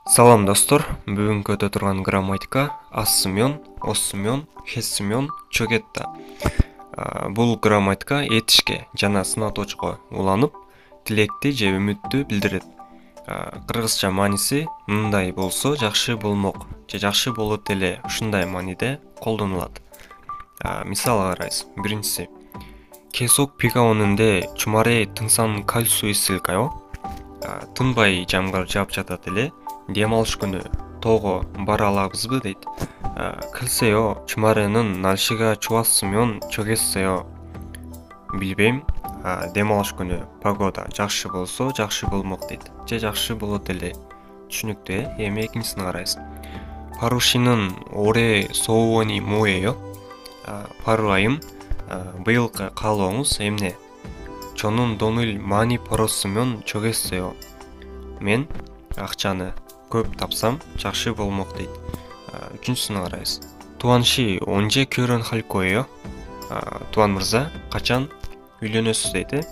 Салам достор, бүгүнкү өтө турган грамматика ассымен, оссымен, хессымен чөгетта. Бул грамматика этишке жана сынатуучуга уланып, тилекти же үмүттү билдирет. Кыргызча мааниси мындай болсо жакшы болмок же жакшы болот эле ушундай мааниде колдонулат. Мисал карайсыз. Биринчиси. Kesok pikaonунде чумаре тынсан кальсу исилкао. Тынбай жамгар жаап жатат эле. Дем алыш күнү тоого бара алабызбы дейт. Кылсео чумаренын налшыга чубасымен чөгессео. Билбейм. Дем алыш күнү погода жакшы болсо жакшы болмок дейт. Же жакшы болот эле. Түшүнүктүү. Эми экинчисин карайсыз. Парушинын оре соуони моео. Пару айым быйылкы каалооңуз эмне? Чонун донул мани поросумен чөгессео. Мен акчаны көп тапсам жакшы болмок дейт. Үчүнчүсүн карайсыз. Туанши онже көрөн халкоео. Туан мырза качан үйлөнөсүз дейт.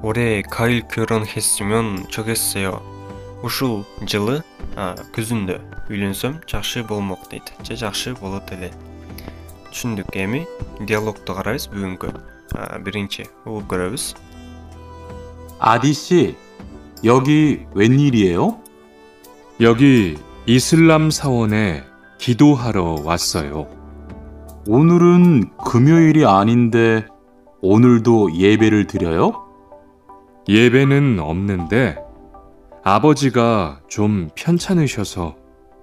Оре кайыл көрөн хессимен чөгессео. Ушул жылы күзүндө үйлөнсөм жакшы болмок дейт. Же жакшы болот эле. Түшүндүк. Эми диалогду карайбыз бүгүнкү. Биринчи угуп көрөбүз. 아디씨, 여기 웬일이에요? 여기 이슬람 사원에 기도하러 왔어요. 오늘은 금요일이 아닌데 오늘도 예배를 드려요? 예배는 없는데 아버지가 좀 편찮으셔서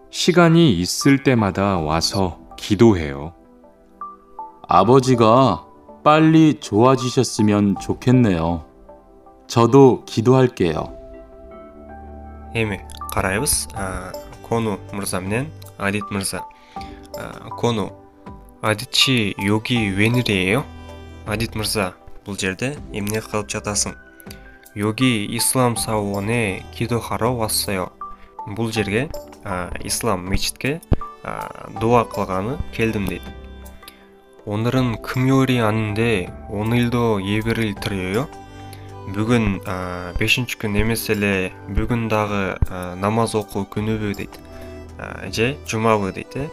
시간이 있을 때마다 와서 기도해요. 아버지가 빨리 좋아지셨으면 좋겠네요. 저도 기도할게요. Эми карайбыз. Кону мырза менен Адит мырза. Кону, Адитчи йоги венирээ요? Адит мырза, бул жерде эмне кылып жатасың? Йоги ислам сауоне кидохаро вассаё. Бул жерге ислам мечитке дуа кылганы келдим дейт. Onların 금요일이 아닌데 오늘도 예배를 드려요? Бүгүн 5-күн эмес эле бүгүн дагы намаз окуу күнүбү дейт. Же жумабы дейт.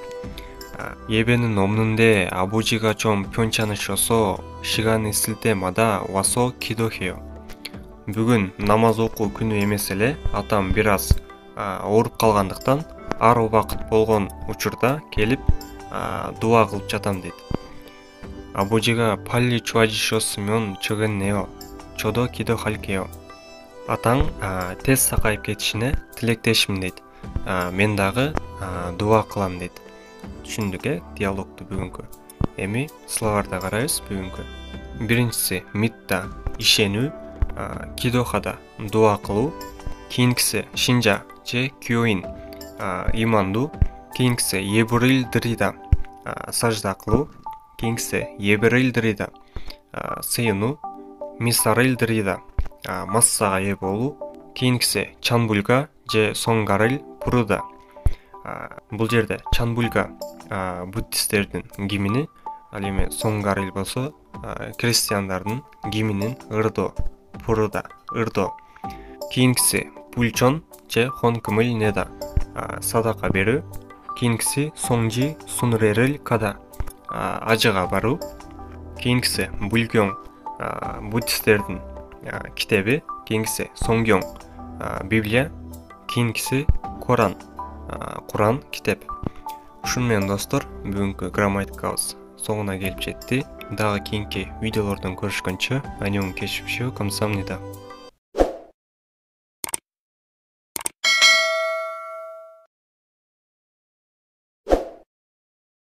예배는 없는데 아버지가 좀 편찮으셔서 시간 있을 때마다 와서 기도해요. Бүгүн намаз окуу күнү эмес эле атам бир аз ооруп калгандыктан ар убакыт болгон учурда келип дуа кылып жатам дейт. 아버지가 빨리 좋아지셨으면 좋겠네요. 저도 기도할게요. Атаң тез сакайып кетишине тилектешимин дейт. Мен дагы дуа кылам дейт. Түшүндүк диалогду бүгүнкү. Эми словарда карайбыз бүгүнкү. Биринчиси митта ишенүү, кидохада дуа кылуу, кийинкиси шинжа же күйөйин имандуу, кийинкиси ебрил дрида сажда кылуу, кийинкиси ебрил дрида сыйынуу, мисарил дрида массага ээ болуу, кийинкиси чанбульга же сонгарил пуруда. Бул жерде чанбульга буддисттердин гимини, ал эми сонгарил болсо христиандардын гиминин ырдоо, пуруда, ырдоо. Кийинкиси пульчон же хонкумил неда садака берүү, кийинкиси соңжи сунрерил када ажыга баруу, кийинкиси бульгёң буддисттердин китеби, кийинкиси соңгёң библия, кийинкиси Коран, Куран китеп. Ушун менен достор, бүгүнкү грамматикабыз соңуна келип жетти. Дагы кийинки видеолордон көрүшкөнчө, анёң кешипшүү камсамнида.